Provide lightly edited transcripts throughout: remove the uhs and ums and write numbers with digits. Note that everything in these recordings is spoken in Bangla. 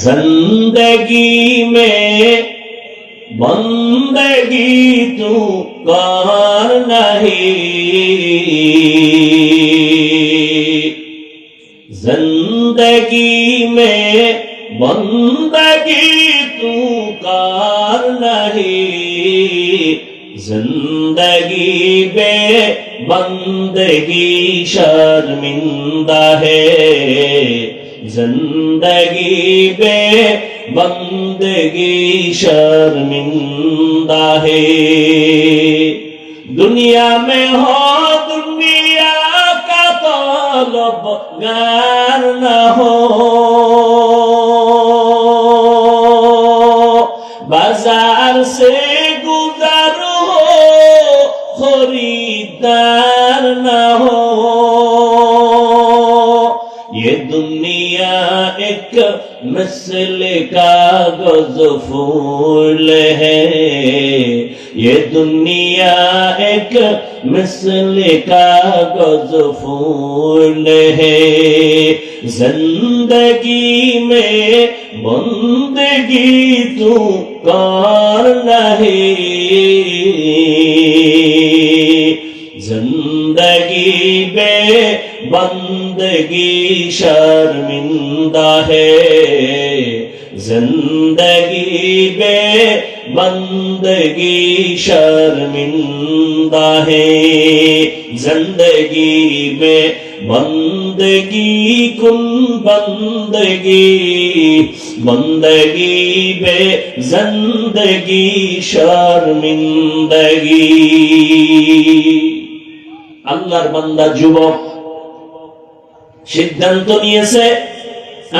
जिंदगी में बंदगी तू कर नहीं, जिंदगी में बंदगी तू कर नहीं, जिंदगी बे बंदगी शर्मिंदा है, जिंदगी बे बंदगी शर्मिंदा है। दुनिया में हो दुनिया का तलबगार न हो, बाजार से गुजर हो खरीदार न हो। ये दुनिया एक मिसल कागज फूल है, ये दुनिया एक मिसल कागज फूल है, जिंदगी में बंदगी तू कर नहीं, जिंदगी बे बंदगी शर्मिंदा है, जिंदगी बे बंदगी शर्मिंदा है। जिंदगी में बंदगी कुन बंदगी, बंदगी बे जिंदगी शर्मिंदगी। আল্লাহর বান্দা যুবক সিদ্ধান্ত নিয়েছে,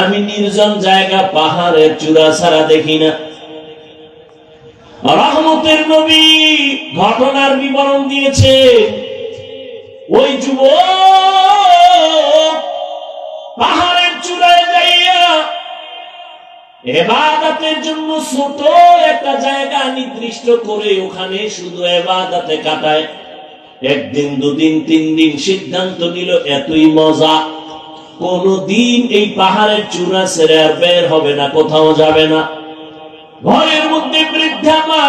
আমি নির্জন জায়গা পাহাড়ের চূড়া ছাড়া দেখি না। রহমতের নবী ঘটনার বিবরণ দিয়েছে। ওই যুবক পাহাড়ের চূড়ায় যাইয়া ইবাদতের জন্য ছোট একটা জায়গা নির্দিষ্ট করে ওখানে শুধু ইবাদতে কাটায়। একদিন দুদিন তিন দিন সিদ্ধান্ত নিল এতই মজা, কোনদিন এই পাহাড়ের চূড়া ছেড়ে আর বের হবে না, কোথাও যাবে না। ঘরের মধ্যে বৃদ্ধা মা,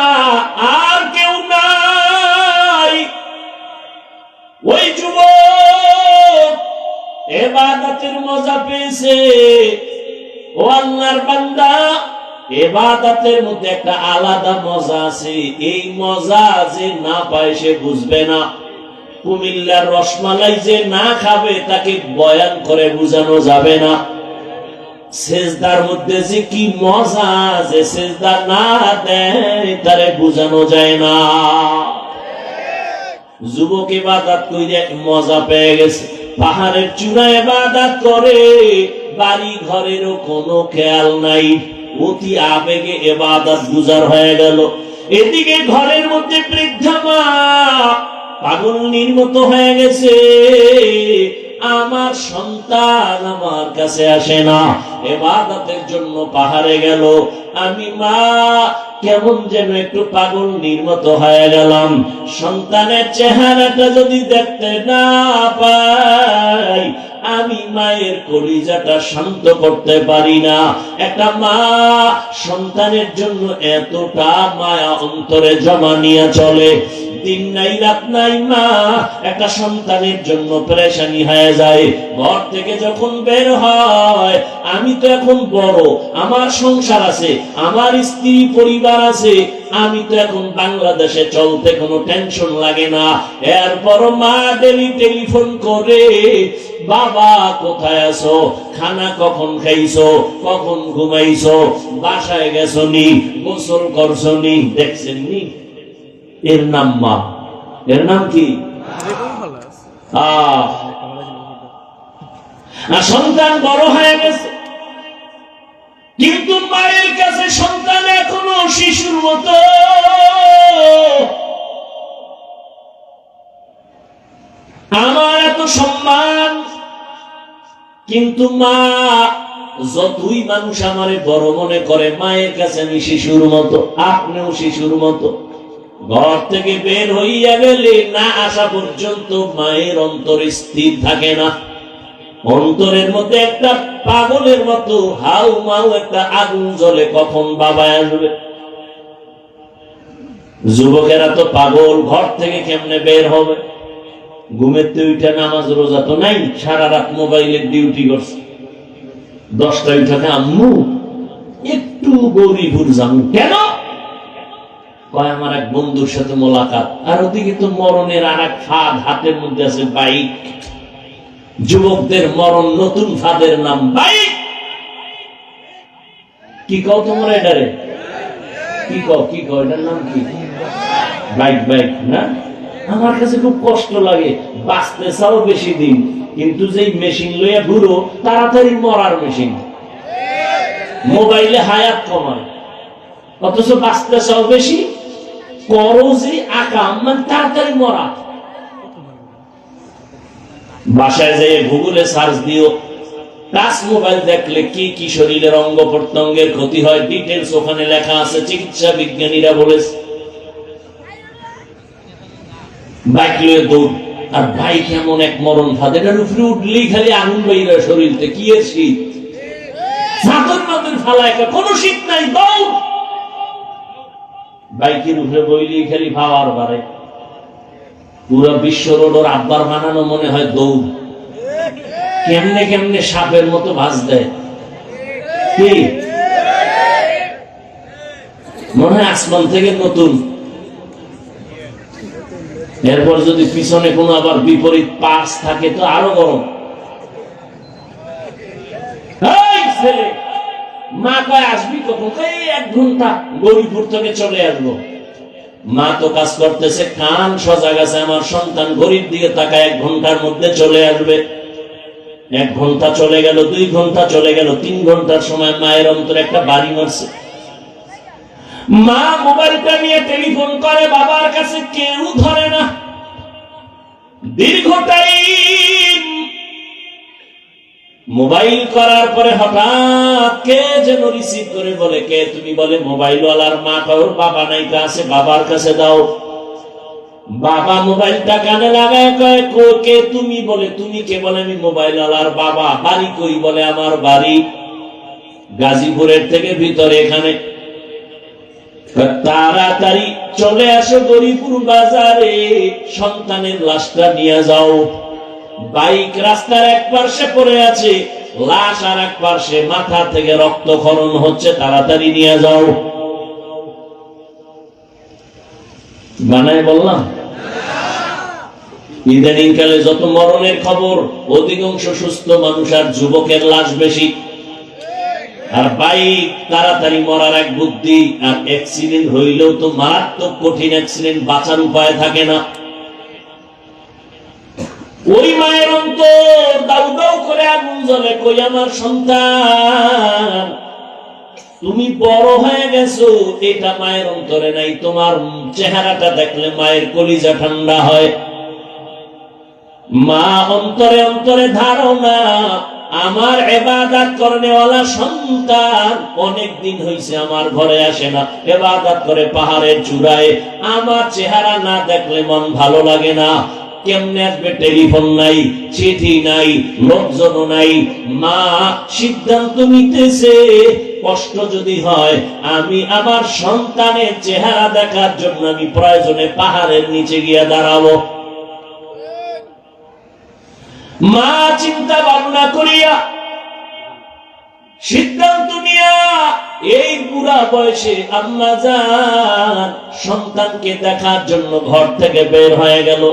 আর কেউ নাই। ওই যুবক ইবাদতের মজা পেয়েছে। ও আল্লাহর বান্দা, ইবাদতের মধ্যে একটা আলাদা মজা আছে, এই মজা যে না পায় সে বুঝবে না। কুমিল্লার রসমালাই যে না খাবে তাকে বয়ান করে বোঝানো যাবে না। সেজদার মধ্যে যে কি মজা, যে সেজদা না দেয় তারে বোঝানো যায় না। যুবক ইবাদত কইরে মজা পেয়ে গেছে, পাহাড়ের চূড়ায় ইবাদত করে, বাড়ি ঘরেরও কোনো খেয়াল নাই, অতি আবেগে ইবাদত গুজার হয়ে গেল। এদিকে ঘরের মধ্যে বৃদ্ধা মা পাগলনির মতো হয়ে গেছে, আমার সন্তান আমার কাছে আসে না, ইবাদতের জন্য পাহাড়ে গেল, আমি মা কেমন যেন একটু পাগলনির মতো হয়ে গেলাম। সন্তানের চেহারাটা যদি দেখতে না পাই, আমি মায়ের কলিজাটা শান্ত করতে পারি না। একটা মা সন্তানের জন্য এতটা মায়া অন্তরে জমা নিয়ে চলে, দিন নাই রাত নাই মা একটা সন্তানের জন্য পেরেশানি হয়ে যায়। ঘর থেকে যখন বের হয়, আমি তো এখন বড়, আমার সংসার আছে, আমার স্ত্রী পরিবার আছে, আমি তো এখন বাংলাদেশে চলতে কোনো টেনশন লাগে না। এরপর মা ডেলি টেলিফোন করে, বাবা কোথায় আছো, খানা কখন খাইছো, কখন ঘুমাইছো, বাসায় গেছো নি, গোসল করছো নি, দেখছেন নি। এর নাম মা। এর নাম কি? সন্তান বড় হয়ে গেছে, কিন্তু মায়ের কাছে সন্তান এখনো শিশুর মতো। আমার এত সম্মান, কিন্তু মা যতই মানুষ আমারে বড় মনে করে, মায়ের কাছে আমি শিশুর মতো। আপনিও শিশুর মতো। ঘর থেকে বের হইয়া গেলে না আসা পর্যন্ত মায়ের অন্তরে স্থির থাকে না। অন্তরের মধ্যে একটা পাগলের মতো হাউ মাউ একটা আগুন জ্বলে, কখন বাবা আসবে। যুবকেরা তো পাগল, ঘর থেকে কেমনে বের হবে? ঘুমের তো উঠে নামাজ রোজা তো নাই, সারা রাত মোবাইলের ডিউটি করছে। 10টায় উঠাকে আম্মু একটু গৌরীপুর যাবো। কেন? কয় আমার এক বন্ধুর সাথে মোলাকাত। আর ওদিকে তো মরণের আর এক ফাঁদ হাতের মধ্যে আছে, বাইক। যুবকদের মরণ নতুন ফাঁদের নাম বাইক। কি কও তোমরা এটারে? কি কও এটার নাম কি? বাইক। বাইক না? আমার কাছে খুব কষ্ট লাগে। বাঁচতে চাও বেশি দিন, কিন্তু যেই মেশিন লইয়া ঘুরো তাড়াতাড়ি মরার মেশিন। মোবাইলে হায়াত কমায়, অথচ বাঁচতে চাও বেশি, করো যে আকাম, মানে তাড়াতাড়ি মরা। বাসায় যেয়ে গুগলে সার্চ দিও, টাচ মোবাইল দেখলে কি কি শরীরের অঙ্গ প্রত্যঙ্গের ক্ষতি হয়, ডিটেলস ওখানে লেখা আছে। চিকিৎসা বিজ্ঞানীরা বলেছে। বাইক লয়ে দৌড়, আর বাইক এমন এক মরণ ফাঁদ, এটার উপরে উঠলেই খালি আগুন বাইরে শরীরতে। কি এর শীত? সাতর নদীর ফালায় কোনো শীত নাই, দৌড়। বাইকের উপরে বইলেই খালি পাওয়ার বাড়ে। পুরো বিশ্ব রোড ওর আব্বার বানানো মনে হয় দৌড়। কেমনে কেমনে সাপের মতো ভাঁজ দেয়, কি মনে হয় আসমান থেকে নতুন। এরপর যদি পিছনে কোনো আবার বিপরীত পাশ থাকে তো আরো গরম। ছেলে মা কয় আসবি কখন? 1 ঘন্টা, গৌরীপুর থেকে চলে আসবো। মা তো কাজ করতেছে, কান সজাগ আছে, আমার সন্তান গরিব দিকে তাকায় 1 ঘন্টার মধ্যে চলে আসবে। 1 ঘন্টা চলে গেল, 2 ঘন্টা চলে গেল, 3 ঘন্টার সময় মায়ের অন্তরে একটা বাড়ি মারছে। মা মোবাইলটা নিয়ে টেলিফোন করে বাবার কাছে, কেউ ধরে না। দীর্ঘ টাইম মোবাইল করার পরে হঠাৎ কে যেন রিসিভ করে বলে, কে তুমি? বলে মোবাইলওয়ালার মা। ওর বাবা নাই, আছে, বাবার কাছে দাও। বাবা মোবাইলটা কানে লাগায় কয়, কে তুমি? বলে তুমি কে? বলে আমি মোবাইলওয়ালার বাবা। বাড়ি কই? বলে আমার বাড়ি গাজীপুরের থেকে ভিতরে, এখানে। তাড়াতাড়ি চলে আসো গরিপুর বাজারে, সন্তানের লাশটা নিয়ে যাও। বাইক রাস্তার এক পার্শ্বে পড়ে আছে, লাশ আর এক পার্শ্বে, মাথা থেকে রক্তক্ষরণ হচ্ছে, তাড়াতাড়ি নিয়ে যাও। বানায় বললাম? ইদানিং কালে যত মরণের খবর, অধিকাংশ সুস্থ মানুষ আর যুবকের লাশ বেশি। আর বাইক তাড়াতাড়ি মরার এক বুদ্ধি। আর অ্যাক্সিডেন্ট হইলেও তো মারাত্মক কঠিন অ্যাক্সিডেন্ট, বাঁচার উপায় থাকে না। ওই মায়ের অন্তর দাউ দাউ করে আগুন জ্বলে। কই আমার সন্তান, তুমি বড় হয়ে গেছো, এটা মায়ের অন্তরে নাই। তোমার চেহারাটা দেখলে মায়ের কলিজা ঠান্ডা হয়। মা অন্তরে অন্তরে ধারণা, আমার ইবাদত করনেওয়ালা সন্তান অনেক দিন হইছে আমার ঘরে আসে না, ইবাদত করে পাহাড়ের চূড়ায়। আমার চেহারা না দেখলে মন ভালো লাগে না। কেমনে আসবে? টেলিফোন নাই, চিঠি নাই, লোকজন নাই। মা সিদ্ধান্ত নিতেছে, কষ্ট যদি হয় আমি আমার সন্তানের চেহারা দেখার জন্য আমি প্রয়োজনে পাহাড়ের নিচে গিয়ে দাঁড়াবো। মা চিন্তা ভাবনা করিয়া সিদ্ধান্ত নিয়া এই বুড়া বয়সে আম্মা জান সন্তানকে দেখার জন্য ঘর থেকে বের হয়ে গেল।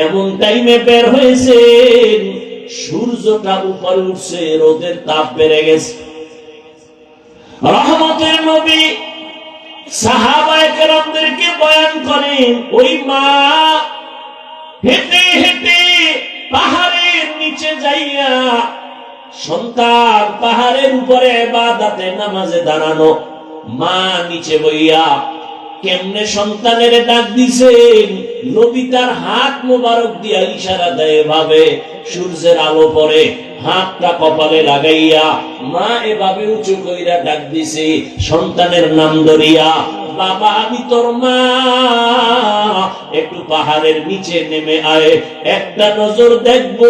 এমন টাইমে বের হয়েছে, সূর্যটা উপরে উঠছে, রোদের তাপ বেড়ে গেছে। রহমতের নবী সাহাবায়ে কেরামদেরকে বয়ান করেন, ওই মা হেঁটে হেঁটে পাহাড়ের নিচে যাইয়া, সন্তান পাহাড়ের উপরে ইবাদতে নামাজে দাঁড়ানো, মা নিচে বইয়া কেমনে সন্তানের ডাক দিছেন। নবী তার হাত মোবারক দিয়া ইশারা দেয়, ভাবে সূর্যের আলো পড়ে, হাতটা কপালে লাগাইয়া মা এভাবে উঁচু কইরা ডাক দিছে, সন্তানের নাম ধরিয়া বাবা আমি তোর মা, একটু পাহাড়ের নিচে নেমে আয়, একটা নজর দেখবো,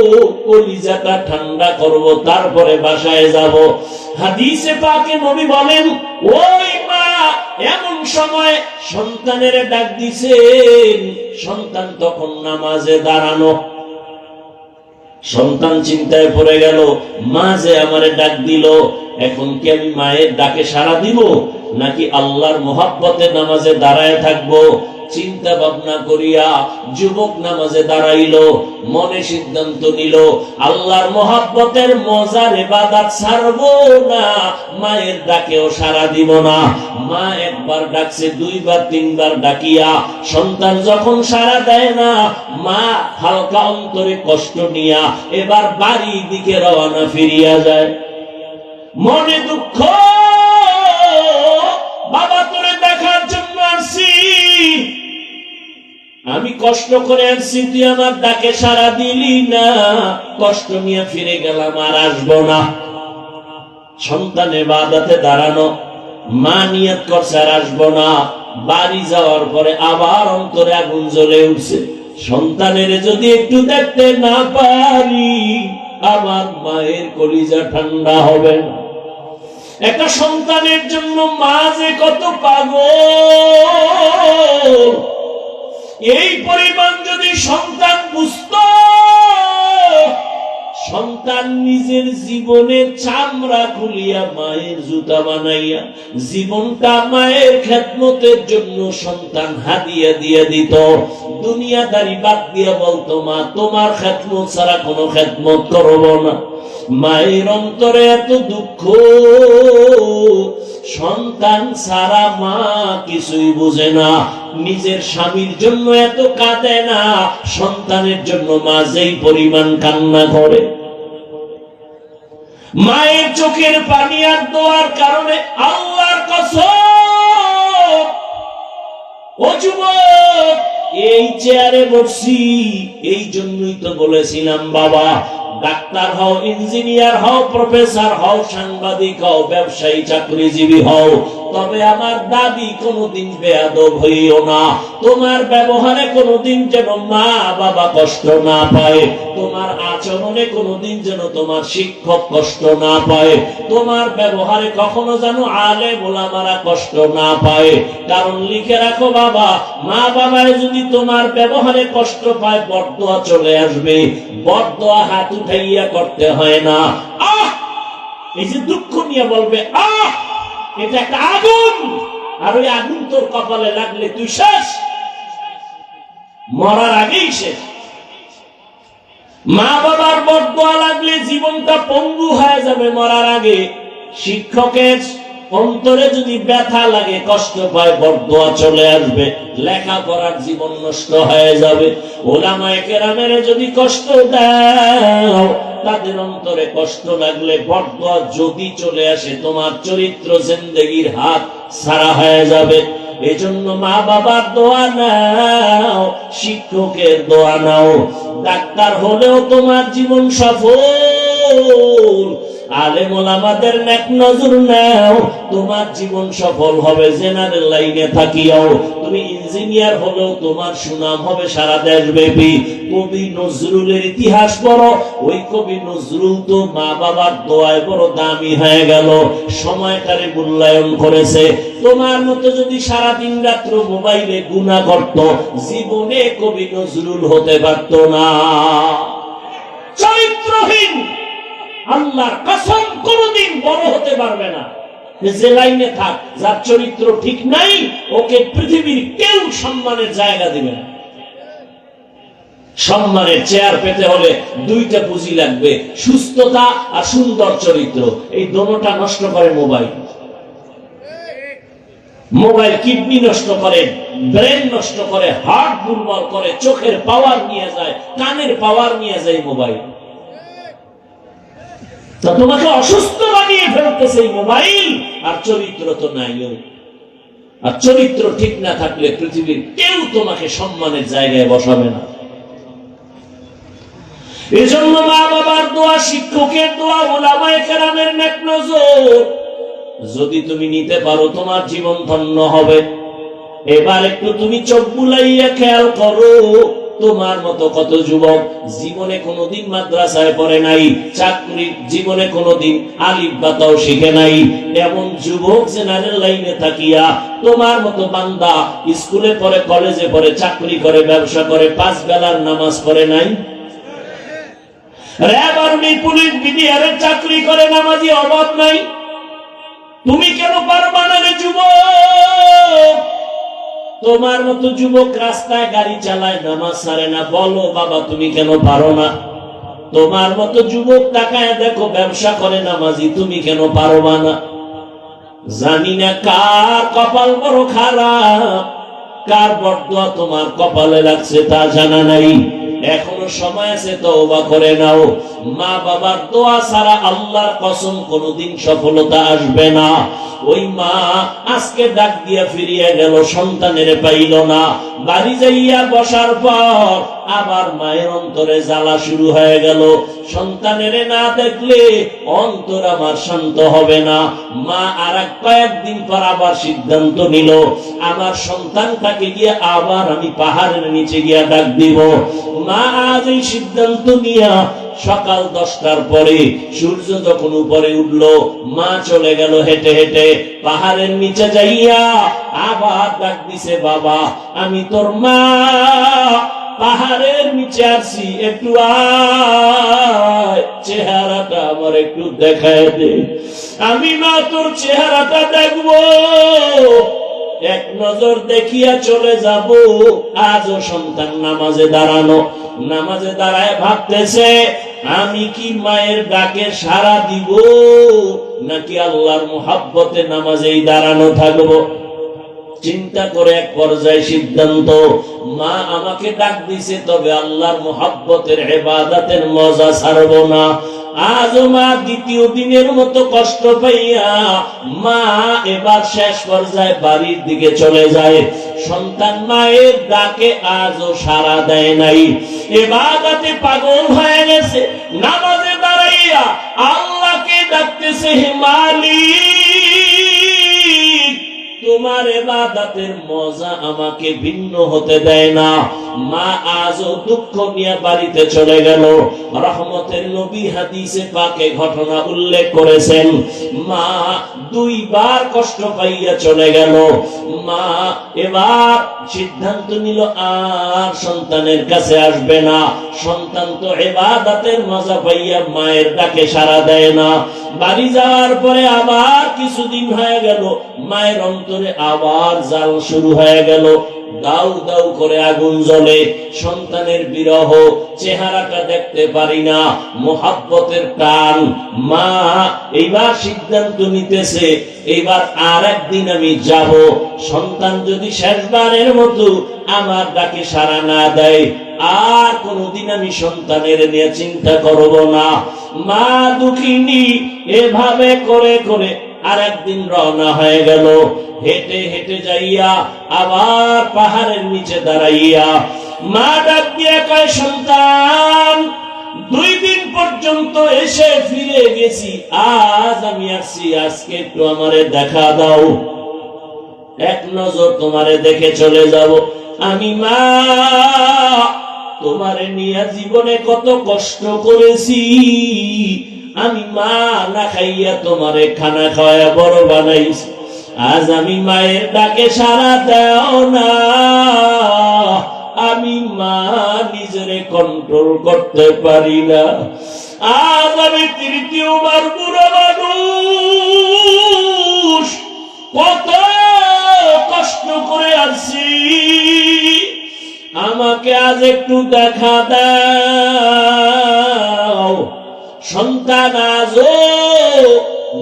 কলিজাটা ঠান্ডা করব, তারপরে বাসায় যাব। হাদিসে পাকে নবী বলেন, ওই মা এমন সময় সন্তানের ডাক দিছেন, সন্তান তখন নামাজে দাঁড়ানো। সন্তান চিন্তায় পড়ে গেল, মা যে আমারে ডাক দিল, এখন কি আমি মায়ের ডাকে সাড়া দিব নাকি আল্লাহর মোহাব্বতে নামাজে দাঁড়ায় থাকবো? চিন্তা ভাবনা করিয়া যুবক নামাজে দাঁড়াইল, মনে সিদ্ধান্ত নিল আল্লাহর মোহাব্বতের মজার ইবাদত ছাড়বো না, মায়ের ডাকেও সাড়া দিব না। মা একবার ডাকছে, দুইবার তিনবার ডাকিয়া সন্তান যখন সাড়া দেয় না, মা হালকা অন্তরে কষ্ট নিয়া এবার বাড়ির দিকে রওনা ফিরিয়া যায়। মনে দুঃখ, বাবা তোরে দেখার জন্য আসছি, আমি কষ্ট করে আসছি, তুই আমার ডাকে সাড়া দিলি না, কষ্ট নিয়ে ফিরে গেলাম, আর আসবো না। সন্তান ইবাদতে দাঁড়ানো, মা নিয়ত করছে আর আসবো না। বাড়ি যাওয়ার পরে আবার অন্তরে আগুন জ্বলে উঠছে, সন্তানের যদি একটু দেখতে না পারি আমার মায়ের কলিজা ঠান্ডা হবে না। একটা সন্তানের জন্য মা যে কত পাগল, এই পরিমাণ যদি সন্তান বুঝত, সন্তান নিজের জীবনের চামড়া খুলিয়া মায়ের জুতা বানাইয়া জীবনটা মায়ের খেদমতের জন্য সন্তান হাদিয়া দিয়ে দিত। দুনিয়াদারি বাদ দিয়া বলতো, মা তোমার খেদমত ছাড়া কোনো খেদমত করব না। মায়ের অন্তরে এত দুঃখ, সন্তান ছাড়া মা কিছুই বুঝে না। নিজের স্বামীর জন্য এত কাঁদে না, সন্তানের জন্য মা যেই পরিমাণ কান্না করে। মায়ের চোখের পানি আর দোয়ার কারণে আল্লাহর কসম, ও যুবক এই চেয়ারে বসছি এই জন্যই তো বলেছিলাম, বাবা ডাক্তার হও, ইঞ্জিনিয়ার হও, প্রফেসর হও, সাংবাদিক হও, ব্যবসায়ী চাকরিজীবী হও, তবে আমার দাবি কোনদিন বেয়াদব হইও না। তোমার ব্যবহারে কোনদিন যেন মা বাবা কষ্ট না পায়, তোমার আচরণে কোনদিন যেন তোমার শিক্ষক কষ্ট না পায়, তোমার ব্যবহারে কখনো যেন আলেম ওলামারা কষ্ট না পায়। কারণ লিখে রাখো বাবা, মা বাবায় যদি তোমার ব্যবহারে কষ্ট পায়, বদদোয়া চলে আসবে। বদদোয়া হাত উঠাইয়া করতে হয় না। আহ, এই যে দুঃখ নিয়ে বলবে আহ, এটা একটা আগুন, আর ওই আগুন তোর কপালে লাগলে তুই শেষ, মরার আগেই শেষ। মা বাবার বদদোয়া লাগলে জীবনটা পঙ্গু হয়ে যাবে মরার আগে। শিক্ষকের অন্তরে যদি ব্যথা লাগে, কষ্ট পায়, বদদোয়া চলে আসবে, লেখাপড়ার জীবন নষ্ট হয়ে যাবে। ওলামায়ে কেরামের যদি কষ্ট দাও, তাদের অন্তরে কষ্ট লাগলে, বদদোয়া যদি চলে আসে, তোমার চরিত্র জিন্দেগির হাত ছাড়া হয়ে যাবে। এজন্য মা বাবার দোয়া নাও, শিক্ষকের দোয়া নাও। ডাক্তার হলেও তোমার জীবন সফল, আলেম ওলামাদের নেক নজর নাও, তোমার জীবন সফল হবে। জেনারেল লাইনে থাকিও তুমি ইঞ্জিনিয়ার হলেও তোমার সুনাম হবে সারা দেশব্যাপী। কবি নজরুলের ইতিহাস পড়ো, ওই কবি নজরুল তো মা বাবার দোয়ায় বড় দামি হয়ে গেল, সময়টারে মূল্যায়ন করেছে। তোমার মতো যদি সারা দিন রাত্র মোবাইলে গুনাহ করত, জীবনে কবি নজরুল হতে পারত না। চরিত্রহীন আল্লাহর কসম কোনদিন বড় হতে পারবে না। যে লাইনে থাক, যার চরিত্র ঠিক নাই, ওকে পৃথিবীর কেউ সম্মানের জায়গা দিবে না। সম্মানের চেয়ার পেতে হলে দুইটা পুঁজি লাগবে, সুস্থতা আর সুন্দর চরিত্র। এই দোনোটা নষ্ট করে মোবাইল। মোবাইল কিডনি নষ্ট করে, ব্রেন নষ্ট করে, হার্ট দুর্বল করে, চোখের পাওয়ার নিয়ে যায়, কানের পাওয়ার নিয়ে যায় মোবাইল। তা তোমাকে অসুস্থ বানিয়ে ফেলতেছে এই মোবাইল, আর চরিত্র তো নাই। আর চরিত্র ঠিক না থাকলে পৃথিবীর কেউ তোমাকে সম্মানের জায়গায় বসাবে না। এজন্য মা বাবার দোয়া, শিক্ষকের দোয়া, উলামায়ে কেরামের নেক নজর যদি তুমি নিতে পারো, তোমার জীবন ধন্য হবে। এবার একটু তুমি চোখ বুলাইয়া খেয়াল করো, তোমার মতো কত যুবক জীবনে কোনোদিন মাদ্রাসায় পড়ে নাই, চাকরি জীবনে কোনোদিন আলিফ বাতাও শিখে নাই, এমন যুবক জেনারেল লাইনে থাকিয়া তোমার মতো বান্দা স্কুলে পড়ে, কলেজে পড়ে, চাকরি করে, ব্যবসা করে, 5 বেলার নামাজ পড়ে নাই। র্যাব, আর্মি, পুলিশ, বিডিআর চাকরি করে, নামাজি অভাব নাই। তুমি কেন পারবা না রে যুবক? তোমার মতো যুবক রাস্তায় গাড়ি চালায়, নামাজ ছাড়ে না, বলো বাবা তুমি কেন পারো না? তোমার মতো যুবক তাকায় দেখো ব্যবসা করে, নামাজি, তুমি কেন পারবা না? জানি না কার কপাল বড় খারাপ, কার বরদোয়া তোমার কপালে লাগছে তা জানা নাই। এখনো সময় আছে, তওবা করে নাও। মা বাবার দোয়া ছাড়া আল্লাহর কসম কোনোদিন সফলতা আসবে না। ওই মা আজকে ডাক দিয়া ফিরিয়া গেল, সন্তানের পাইল না। বাড়ি যাইয়া বসার পর আবার মায়ের অন্তরে জ্বালা শুরু হয়ে গেল, সন্তানের না দেখলে অন্তর আমার শান্ত হবে না। মা আর কয়েকদিন পর আবার সিদ্ধান্ত নিল, আমার সন্তানটাকে গিয়ে আবার আমি পাহাড়ের নিচে গিয়া ডাক দিব। মা আজ এই সিদ্ধান্ত নিয়া সকাল 10টার পরে সূর্য যখন উপরে উঠলো, মা চলে গেল হেঁটে হেঁটে পাহাড়ের নিচে যাইয়া আবার ডাক দিছে, বাবা আমি তোর মা, পাহাড়ের নিচে আসি, একটু আয়, চেহারাটা আমার একটু দেখায় দে, আমি মা তোর চেহারাটা দেখবো। এক নজর দেখিয়া চলে যাব। আজও সন্তান নামাজে দাঁড়ানো, নামাজে দাঁড়ায় ভাবতেছে, আমি কি মায়ের ডাকে সাড়া দিব নাকি আল্লাহর মুহাব্বতে নামাজেই দাঁড়ানো থাকবো। চিন্তা করে এক পর্যায়ে সিদ্ধান্ত, মা আমাকে ডাক দিছে, তবে আল্লাহর মুহাব্বতের ইবাদতের মজা ছাড়বো না। আজও মা দ্বিতীয় দিনের মতো কষ্ট পাইয়া মা এবার শেষ পর্যায়ে বাড়ির দিকে চলে যায়। সন্তান মায়ের ডাকে আজও সাড়া দেয় নাই, ইবাদতে পাগল হয়ে গেছে। নামাজে দাঁড়াইয়া আল্লাহকে ডাকতেছে, হে মালিক, তোমার ইবাদতের মজা আমাকে ভিন্ন হতে দেয় না। মা আজও দুঃখ নিয়ে বাড়িতে চলে গেল। রহমতের নবী হাদিসে পাকে ঘটনা উল্লেখ করেছেন, মা 2 বার কষ্ট পাইয়া চলে গেল। মা এবার সিদ্ধান্ত নিল আর সন্তানের কাছে আসবে না। সন্তান তো ইবাদতের মজা পাইয়া মায়ের ডাকে সাড়া দেয় না। বাড়ি যাওয়ার পরে আবার কিছুদিন হয়ে গেল, মায়ের অন্তরে আবার জাল শুরু হয়ে গেল, দাউ দাউ করে আগুন জ্বলে। সন্তানের বিরহ, চেহারাটা দেখতে পারি না, মুহাব্বতের টান। মা এইবার সিদ্ধান্ত নিতেছে, এইবার আর একদিন আমি যাব। সন্তান যদি শেষবারের মতো আমার ডাকে সাড়া না দেয়, আর কোনদিন আমি সন্তানের নিয়ে চিন্তা করব না। মা দুঃখিনী এভাবে করে করে আর একদিন রওনা হয়ে গেল। হেঁটে হেঁটে যাইয়া আবার পাহাড়ের নিচে দাঁড়াইয়া মা ডাক দিয়া কয়, সন্তান 2 দিন পর্যন্ত এসে ফিরে গেছি, আজ আমি আসছি, আজকে একটু আমারে দেখা দাও, এক নজর তোমারে দেখে চলে যাব। আমি মা তোমারে নিয়ে জীবনে কত কষ্ট করেছি, আমি মা না খাইয়া তোমারে খানা খাওয়া বড় বানাইছি, আজ আমি মায়ের ডাকে সাড়া দাও না, আমি মা নিজেরে কন্ট্রোল করতে পারি না। আজ আমি তৃতীয়বার বুড়ো মানুষ, কত কষ্ট করে আসছি, আমাকে আজ একটু দেখা দাও। সন্তান আজও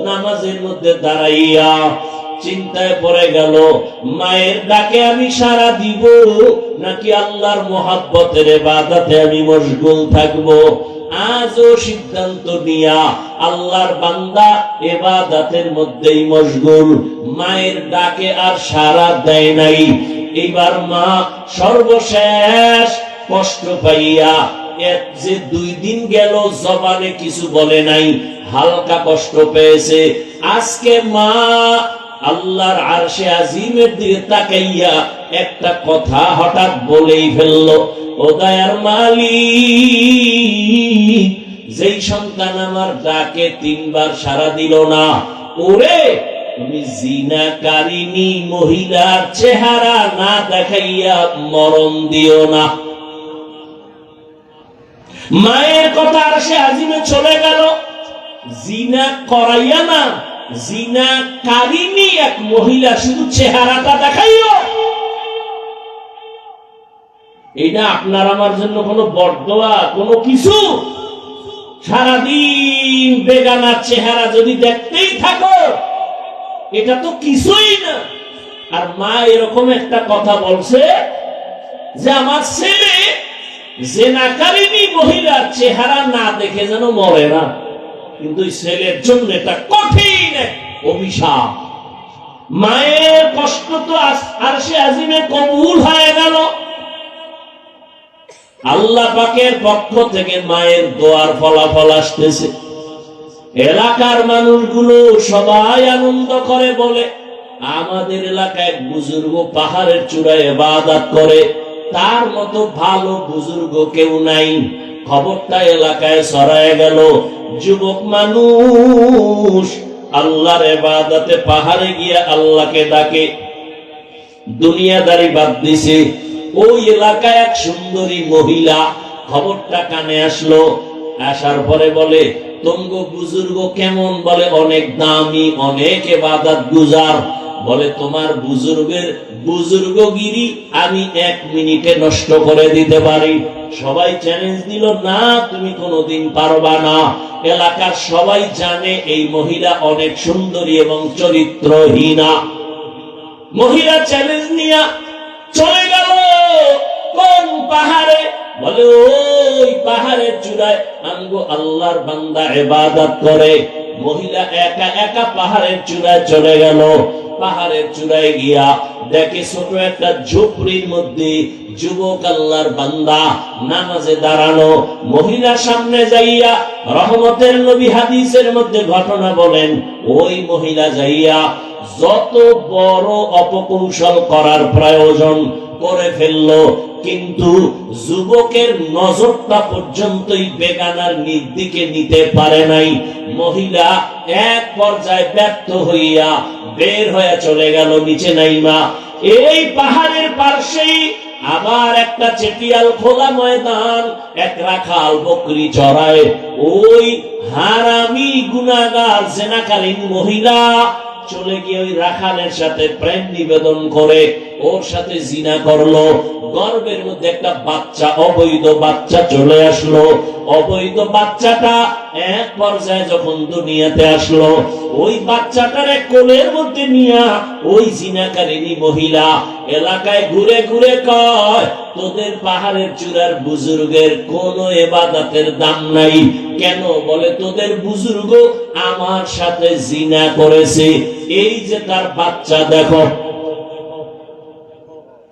নামাজের মধ্যে দাঁড়াইয়া চিন্তায় পড়ে গেল, মায়ের ডাকে আমি সাড়া দিব নাকি আল্লাহর মুহাব্বতের ইবাদতে আমি মশগুল থাকব। আজও সিদ্ধান্ত নিয়া আল্লাহর বান্দা ইবাদতের মধ্যেই মশগুল, মায়ের ডাকে আর সাড়া দেয় নাই। এবার মা সর্বশেষ কষ্ট পাইয়া, যে 2 দিন গেল জবানে কিছু বলে নাই, হালকা কষ্ট পেয়েছে। আজকে মা আল্লাহর আরশে আজিমের দিকে তাকাইয়া একটা কথা হঠাৎ বলেই ফেললো, ও দয়ার মালিক, যেই সন্তান আমার ডাকে 3 বার সাড়া দিল না, ওরে তুমি জিনাকারিনী মহিলার চেহারা না দেখাইয়া মরণ দিও না। মায়ের কথা আরশে আজিমে চলে গেল, জিনা করাইয়া না, জিনাকারিনী এক মহিলা শুধু চেহারাটা দেখাইও। এটা আপনার আমার জন্য কোনো বরদোয়া, কোনো কিছু? সারাদিন বেগানার চেহারা যদি দেখতেই থাকো, এটা তো কিছুই না। আর মা এরকম একটা কথা বলছে যে আমার ছেলে জিনাকারিনী মহিলার চেহারা না দেখে যেন মরে না। কিন্তু ছেলের জন্য এটা কঠিন এক অভিশাপ। মায়ের কষ্ট তো আরশে আজিমে কবুল হয়ে গেল। আল্লাহ পাকের পক্ষ থেকে মায়ের দোয়ার ফলাফল আসতেছে। এলাকার মানুষগুলো সবাই আনন্দ করে, বলে আমাদের এলাকায় বুজুর্গ পাহাড়ের চূড়ায় ইবাদত করে, তার মতো ভালো বুজুর্গ কেউ নাই। খবরটা এলাকায় ছড়ায় গেল। যুবক মানুষ আল্লাহর ইবাদতে পাহাড়ে গিয়ে আল্লাহকে ডাকে, দুনিয়াদারি বাদ দিছে। ওই এলাকায় এক সুন্দরী মহিলা খবরটা কানে আসলো। আসার পরে বলে, তোমগো বুজুর্গ কেমন? বলে অনেক দামি, অনেক ইবাদত গুজার। বলে তোমার বুজুর্গগিরি আমি 1 মিনিটে নষ্ট করে দিতে পারি। সবাই চ্যালেঞ্জ দিল, না তুমি কোনোদিন পারবা না। এলাকার সবাই জানে এই মহিলা অনেক সুন্দরী এবং চরিত্রহীনা। মহিলা চ্যালেঞ্জ নিয়ে চলে গেল কোন পাহাড়ে? বলে ওই পাহাড়ের চূড়ায় আমগো আল্লাহর বান্দা ইবাদত করে। মহিলা একা একা পাহাড়ের চূড়ায় চলে গেল। পাহাড়ের চূড়ায় গিয়া দেখে ছোট একটা ঝুপড়ির মধ্যে যুবক আল্লাহর বান্দা নামাজে দাঁড়ানো। মহিলার সামনে যাইয়া রহমতের নবী হাদিসের মধ্যে ঘটনা বলেন, ওই মহিলা যাইয়া যত বড় অপকৌশল করার প্রয়োজন করে ফেললো, কিন্তু যুবকের নজরটা পর্যন্তই বেগানার দিকে নিতে পারে নাই। মহিলা এক পর্যায়ে ব্যর্থ হইয়া বের হয়ে চলে গেল নিচে নাইমা। এই পাহাড়ের পাশেই আবার একটা চেটিয়াল খোলা ময়দান, এক রাখাল বকরি চড়ায়। ওই হারামি গুনাহগার জিনাকারী মহিলা চলে গিয়ে ওই রাখালের সাথে প্রেম নিবেদন করে ওর সাথে জিনা করলো। গর্ভের মধ্যে একটা বাচ্চা, অবৈধ বাচ্চা চলে আসলো। অবৈধ বাচ্চাটা এক পর্যায়ে যখন দুনিয়াতে আসলো, ওই বাচ্চাটারে কোলের মধ্যে নিয়া ওই জিনাকারিনী মহিলা এলাকায় ঘুরে ঘুরে কয়, তোদের পাহাড়ের চূড়ার বুজুর্গের কোনো ইবাদতের দাম নাই কেন? বলে তোদের বুজুর্গ আমার সাথে জিনা করেছে, এই যে তার বাচ্চা দেখো।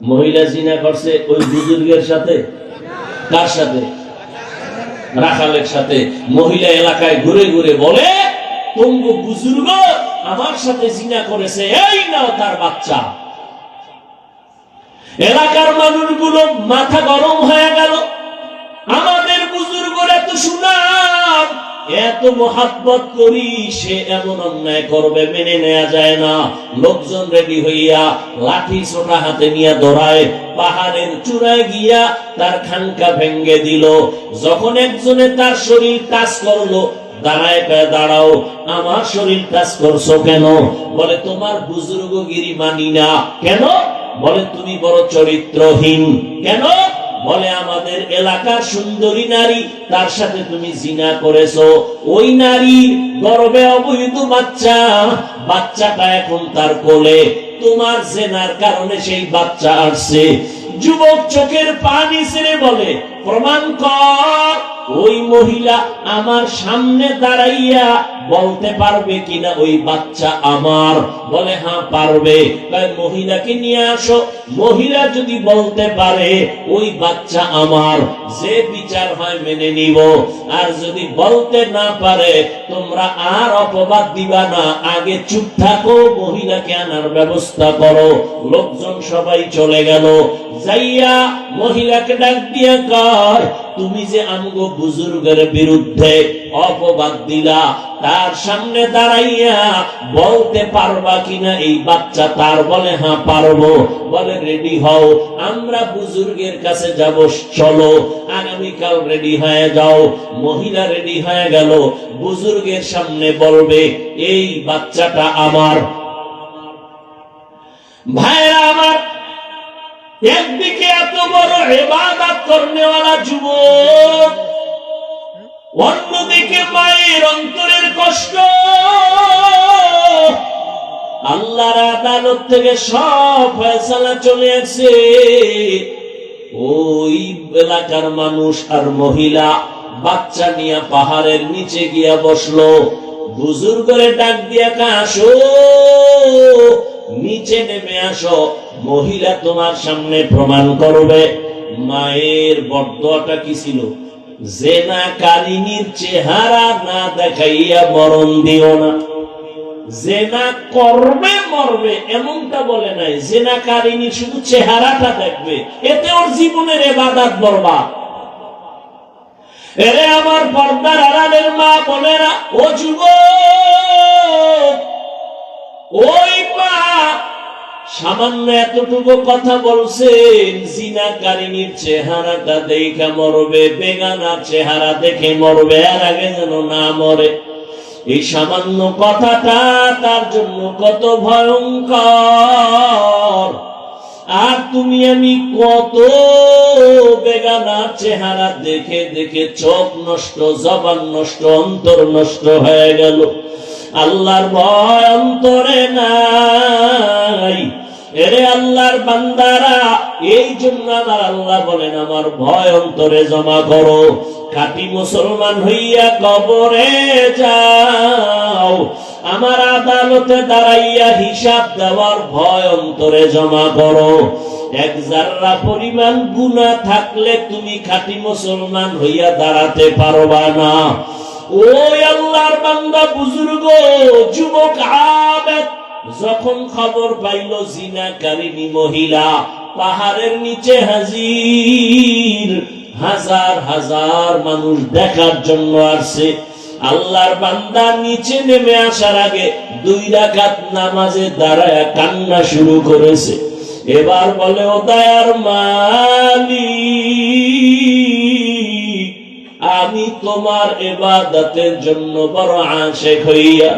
মহিলা জিনা করছে ওই বুজুর্গের সাথে। কার সাথে? রাখালের সাথে। মহিলা এলাকায় ঘুরে ঘুরে বলে, তোমগো বুজুর্গ আমার সাথে জিনা করেছে, এই নাও তার বাচ্চা। এলাকার মানুষগুলো মাথা গরম হয়ে গেল। আমাদের বুজুর্গরা এত সুনাম, এত মহাব্বত করি, সে এমন অন্যায় করবে মেনে নেওয়া যায় না। লোকজন রেডি হইয়া লাঠি ছোটা হাতে নিয়ে দৌড়ায় পাহাড়ের চূড়ায় গিয়া তার খানকা ভেঙ্গে দিল। যখন একজনে তার শরীর টাচ করলো, দাঁড়ায় দাঁড়াও, আমার শরীর টাচ করছো কেন? বলে তোমার বুজুর্গগিরি মানি না। কেন? বলে তুমি বড় চরিত্রহীন। কেন? বলে আমাদের এলাকার সুন্দরী নারী, তার সাথে তুমি জিনা করেছো। ওই নারীর গর্ভে অবৈধ বাচ্চা, বাচ্চাটা এখন তার কোলে, তোমার জেনার কারণে সেই বাচ্চা আসছে। যুবক চোখের পানি ছেড়ে বলে, প্রমাণ কর ওই মহিলা আমার সামনে দাঁড়াইয়া বলতে পারবে কিনা ওই বাচ্চা আমার? বলে হ্যাঁ পারবে। মহিলাকে নিয়ে আসো। মহিলা যদি বলতে পারে ওই বাচ্চা আমার, যে বিচার হয় মেনে নিব। আর যদি বলতে না পারে তোমরা আর অপবাদ দিবা না, আগে চুপ থাকো, মহিলাকে আনার ব্যবস্থা করো। লোকজন সবাই চলে গেল। যাইয়া মহিলাকে ডাক দিয়া কয়, তুমি যে আমগো বুজুর্গের বিরুদ্ধে অপবাদ দিলা, তার সামনে দাঁড়াইয়া বলতে পারবা কিনা এই বাচ্চা তার? বলে হ্যাঁ পারবো। বলে রেডি হও, আমরা বুজুর্গের কাছে যাব, চলো আগামীকাল রেডি হয়ে যাও। মহিলা রেডি হয়ে গেল, বুজুর্গের সামনে বলবে এই বাচ্চাটা আমার। ভাইরা আমার, একদিকে এত বড় ইবাদত করনেওয়ালা যুবক, অন্যদিকে মায়ের অন্তরের কষ্ট। আল্লাহর আদালত থেকে সব ফয়সালা চলে আসে। ওই এলাকার মানুষ আর মহিলা বাচ্চা নিয়ে পাহাড়ের নিচে গিয়া বসলো। বুজুর্গরে ডাক দিয়া আসো, নিচে নেমে আসো, মহিলা তোমার সামনে প্রমাণ করবে। মায়ের বদদোয়াটা কি ছিল? জেনাকারিনীর চেহারা না দেখাইয়া মরণ দিও না। জেনা করবে মরবে এমনটা বলে নাই, জেনাকারিনী শুধু চেহারাটা দেখবে, এতে ওর জীবনের ইবাদত বরবাদ। এরে আমার পর্দার আড়ালের মা বোনেরা, ও যুবক, ওই মা সামান্য এতটুকু কথা বলছেন, জিনাকারিনীর চেহারাটা দেখে মরবে, বেগানা চেহারা দেখে মরবে, আর আগে যেন না মরে। এই সামান্য কথাটা তার জন্য কত ভয়ঙ্কর। আর তুমি আমি কত বেগানা চেহারা দেখে দেখে চোখ নষ্ট, জবান নষ্ট, অন্তর নষ্ট হয়ে গেল। আল্লাহর ভয় অন্তরে নাই। এরে আল্লাহর বান্দারা, এই জন্য আমার আল্লাহ বলেন আমার ভয় অন্তরে জমা করো। খাঁটি মুসলমান হইয়া কবরে যাও, আমার আদালতে দাঁড়াইয়া হিসাব দেওয়ার ভয় অন্তরে জমা করো। এক জাররা পরিমাণ গুনাহ থাকলে তুমি খাঁটি মুসলমান হইয়া দাঁড়াতে পারবা না। ওই আল্লাহর বান্দা, বুজুর্গ, যুবক, আবেদ যখন খবর পাইল জিনাকারিনী মহিলা পাহাড়ের নিচে হাজির, হাজার হাজার মানুষ দেখার জন্য আসছে। আল্লাহর বান্দা নিচে নেমে আসার আগে 2 রাকাত নামাজে দাঁড়ায় কান্না শুরু করেছে। এবার বলে, ও দয়ার মালিক, আমি তোমার ইবাদতের জন্য বড় আশিক হইয়া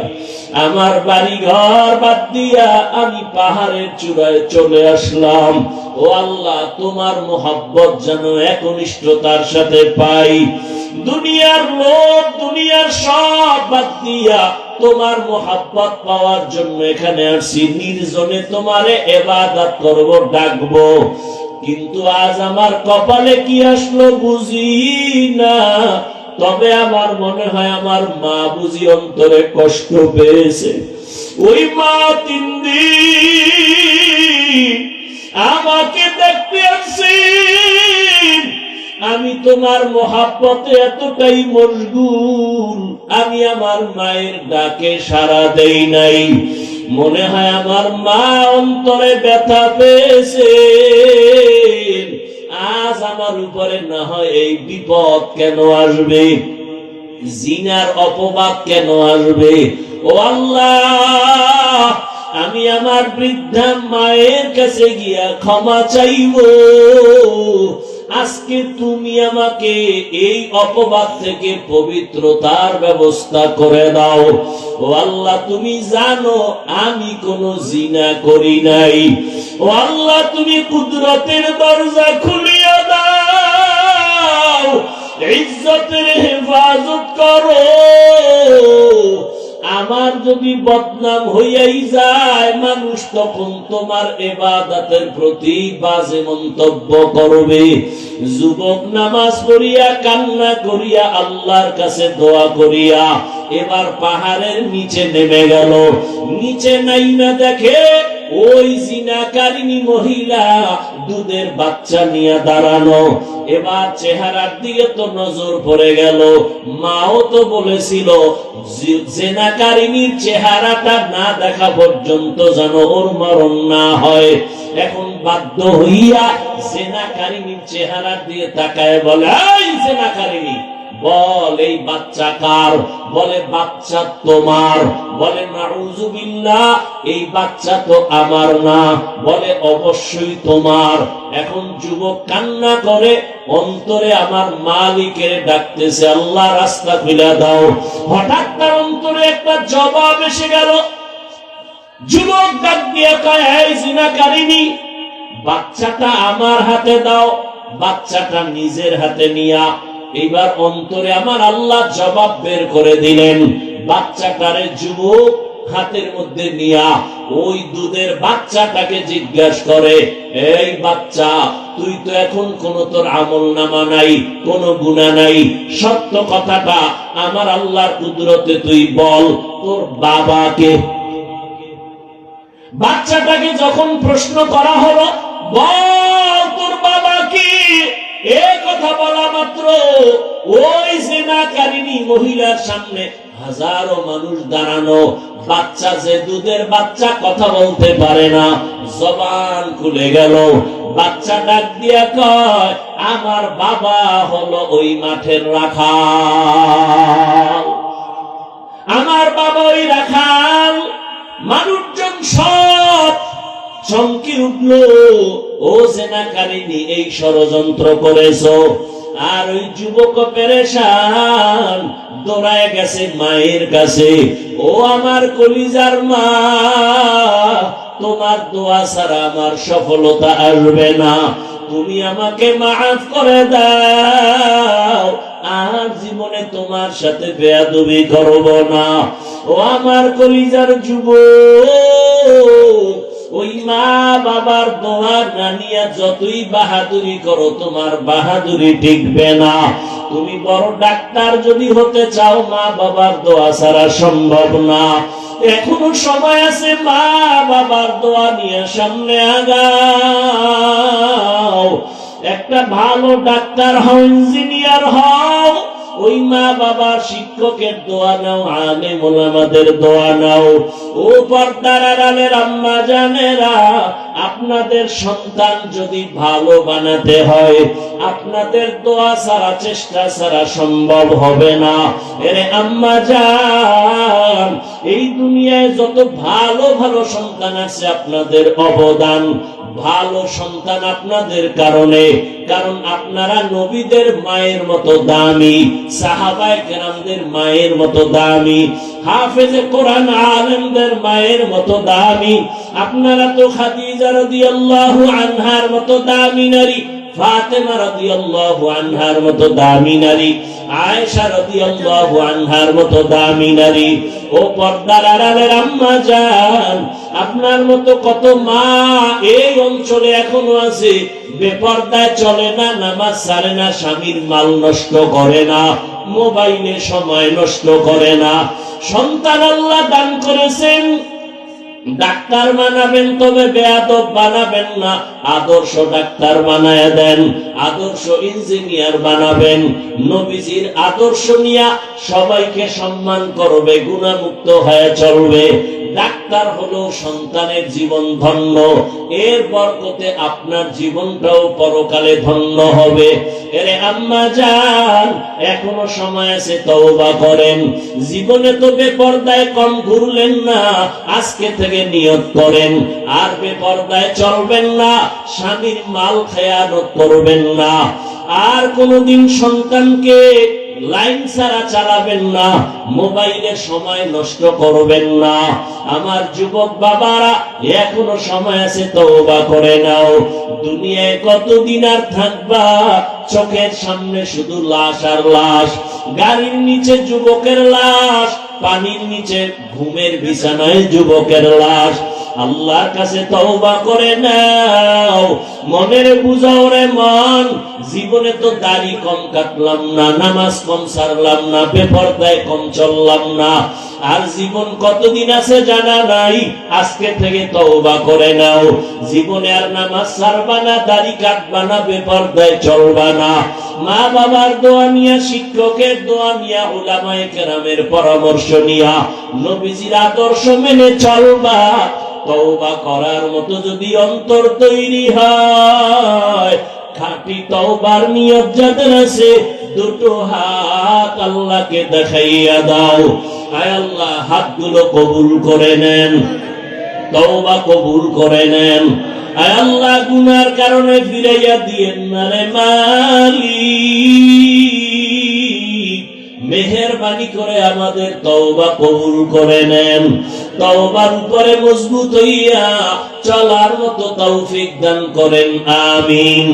আমার বাড়ি ঘর বাদ দিয়া আমি পাহাড়ের চূড়ায় চলে আসলাম। ও আল্লাহ, তোমার মোহাব্বত যেন একনিষ্ঠতার সাথে পাই। দুনিয়ার লোক, দুনিয়ার সব বাদ দিয়া তোমার মোহাব্বত পাওয়ার জন্য এখানে আসছি। নির্জনে তোমারে ইবাদত করব, ডাকবো। কিন্তু আজ আমার কপালে কি আসলো বুঝি না। তবে আমার মনে হয় আমার মা বুঝি অন্তরে কষ্ট পেয়েছে। ওই মা 3 দিন আমাকে দেখতে আসছেন। আমি তোমার মোহাব্বতে এতটাই মশগুল, আমি আমার মায়ের ডাকে সাড়া দেই নাই। মনে হয় আমার মা অন্তরে ব্যথা পেয়েছে। আজ আমার উপরে না হয় এই বিপদ কেন আসবে, জিনার অপবাদ কেন আসবে? ও আল্লাহ, আমি আমার বৃদ্ধা মায়ের কাছে গিয়া ক্ষমা চাইব। আজকে তুমি আমাকে এই অপবাদ থেকে পবিত্রতার ব্যবস্থা করে দাও। ও আল্লাহ, তুমি জানো আমি কোনো জিনা করি নাই। ও আল্লাহ, তুমি কুদরতের দরজা খুলিয়া দাও, ইজ্জতের হেফাজত করো। আমার যদি বদনাম হইয়াই যায়, মানুষ তখন তোমার ইবাদতের প্রতি বাজে মন্তব্য করবে। যুবক নামাজ পড়িয়া কান্না করিয়া আল্লাহর কাছে দোয়া করিয়া এবার পাহাড়ের নিচে নেমে গেল। নিচে নাইমা দেখে ওই জিনাকারিনী মহিলা দুধের বাচ্চা নিয়ে দাঁড়ানো। এবার চেহারার দিকে তো নজর পড়ে গেল। মাও তো বলেছিল জিনাকারিনীর চেহারাটা না দেখা পর্যন্ত যেন ওর মরণ না হয়। এখন বাধ্য হইয়া জিনাকারিনীর চেহারার দিকে তাকায় বলে, এই জিনাকারিনী, বল এই বাচ্চা কার? বলে বাচ্চা তোমার। বলে নাউযুবিল্লাহ, এই বাচ্চা তো আমার না। বলে অবশ্যই তোমার। এখন যুবক কান্না করে অন্তরে আমার মালিকের ডাকতেছে, আল্লাহ রাস্তা খুলে দাও। হঠাৎ তার অন্তরে একটা জবাব এসে গেল। যুবক ডাক দিয়ে কয়, এই জিনাকারিনী, বাচ্চাটা আমার হাতে দাও। বাচ্চাটা নিজের হাতে নিয়া এইবার অন্তরে আমার আল্লাহ জবাব বের করে দিলেন। বাচ্চাটারে যুবক হাতের মধ্যে নিয়া ওই দুধের বাচ্চাটাকে জিজ্ঞাসা করে, এই বাচ্চা, তুই তো এখন কোন তোর আমল নামা নাই, কোন গুনাহ নাই, সত্য কথাটা আমার আল্লাহর কুদরতে তুই বল, তোর বাবাকে। বাচ্চাটাকে যখন প্রশ্ন করা হলো, বল তোর বাবা কি, এই কথা বলা মাত্র ওই জিনাকারিনী মহিলার সামনে হাজারো মানুষ দাঁড়ানো। বাচ্চা, যে দুধের বাচ্চা, কথা বলতে পারে না, জবান খুলে গেল। বাচ্চা ডাক দিয়া কয়, আমার বাবা হলো ওই মাঠের রাখাল, আমার বাবা ওই রাখাল। মানুষজন সব চমকে উঠল, ও জিনাকারিনী, এই ষড়যন্ত্র করেছো। আর ওই যুবক পেরেশান দৌড়ায় গেছে মায়ের কাছে, ও আমার কলিজার মা, তোমার দোয়া ছাড়া আমার সফলতা আসবে না, তুমি আমাকে মাফ করে দাও, আর জীবনে তোমার সাথে বেয়াদবি করব না। ও আমার কলিজার যুবক, ওই মা বাবার দোয়া না নিয়া যতই বাহাদুরি করো, তোমার বাহাদুরি টিকবে না। তুমি বড় ডাক্তার যদি হতে চাও, মা বাবার দোয়া ছাড়া সম্ভব না। এখনো সময় আছে, মা বাবার দোয়া নিয়ে সামনে আগাও। একটা ভালো ডাক্তার হও, ইঞ্জিনিয়ার হও, ওই মা বাবার শিক্ষকের দোয়া নাও, আলেম ওলামাদের দোয়া নাও। ও পর্দার আড়ালের আম্মা জানেরা, আপনাদের সন্তান যদি ভালো বানাতে হয়, আপনাদের দোয়া ছাড়া, চেষ্টা ছাড়া সম্ভব হবে না। এরে আম্মা জান, এই দুনিয়ায় যত ভালো ভালো সন্তান আছে, আপনাদের অবদান। ভালো সন্তান আপনাদের কারণে, কারণ আপনারা নবীদের মায়ের মতো দামি, সাহাবায়ে কেরামদের মায়ের মতো দামি, হাফেজে কোরআন আলেমদের মায়ের মতো দামি। আপনারা তো খাদিজা রাদিয়াল্লাহু আনহার মতো দামি নারী, ফাতেমা রাদিয়াল্লাহু আনহার মতো দামি নারী, আয়েশা রাদিয়াল্লাহু আনহার মতো দামি নারী। ও পর্দার আড়ালের আম্মা জান, আপনার মতো কত মা এই অঞ্চলে এখনো আছে, বেপর্দায় চলে না, নামাজ ছাড়ে না, স্বামীর মাল নষ্ট করে না, মোবাইলে সময় নষ্ট করে না। সন্তান আল্লাহ দান করেছেন, ডাক্তার বানাবেন, তবে বেয়াদব বানাবেন না, আদর্শ ডাক্তার বানায় দেন, আদর্শ ইঞ্জিনিয়ার বানাবেন। নবীজির আদর্শ নিয়ে সবাইকে সম্মান করবে, গুনাহমুক্ত হয়ে চলবে। ডাক্তার হলো সন্তানের জীবন ধন্য, এর বরকতে আপনার জীবনটাও পরকালে ধন্য হবে। এরে আম্মা জান, এখনো সময় আছে, তওবা করেন। জীবনে তো বেপরদায় কম ঘুরলেন না, আজকে থেকে নিয়ত করেন আর বেপরদায় চলবেন না, স্বামীর মাল খেয়ানত করবেন না, আর কোনদিন সন্তানকে লাইন ছাড়া চালাবেন না, মোবাইলে সময় নষ্ট করবেন না। আমার যুবক বাবারা, এখনো সময় আছে, তওবা করে নাও। দুনিয়ায় কতদিন আর থাকবা? চোখের সামনে শুধু লাশ আর লাশ, গাড়ির নিচে যুবকের লাশ, পানির নিচে ঘুমের বিছানায় যুবকের লাশ। আল্লাহর কাছে তওবা করে নাও, মনের বুঝাও রে মন, জীবনে তো দাড়ি কম কাটলাম না, নামাজ কম সারলাম না, বেপরদায় কম চললাম না, আর জীবন কতদিন আছে জানা নাই। আজকে থেকে তওবা করে নাও, জীবনে আর নামাজ সারবা না, দাড়ি কাটবা না, বেপরদায় চলবা না। মা বাবার দোয়া নিয়া, শিক্ষকের দোয়া নিয়া, উলামায়ে কেরামের পরামর্শ নিয়া, নবীজির আদর্শ মেনে চলবা। তওবা করার মতো যদি অন্তর তৈরি হয়, খাঁটি তওবার নিয়ত যাদের আছে, দুটো হাত আল্লাহকে দেখাইয়া দাও। আয় আল্লাহ, হাতগুলো কবুল করে নেন, তওবা কবুল করে নেন। আয় আল্লাহ, গুনার কারণে ফিরাইয়া দিয়েন না রে মালিক, মেহেরবানি করে আমাদের তওবা কবুল করে নেন। তওবার উপরে মজবুত হইয়া চলার মতো তৌফিক দান করেন, আমিন।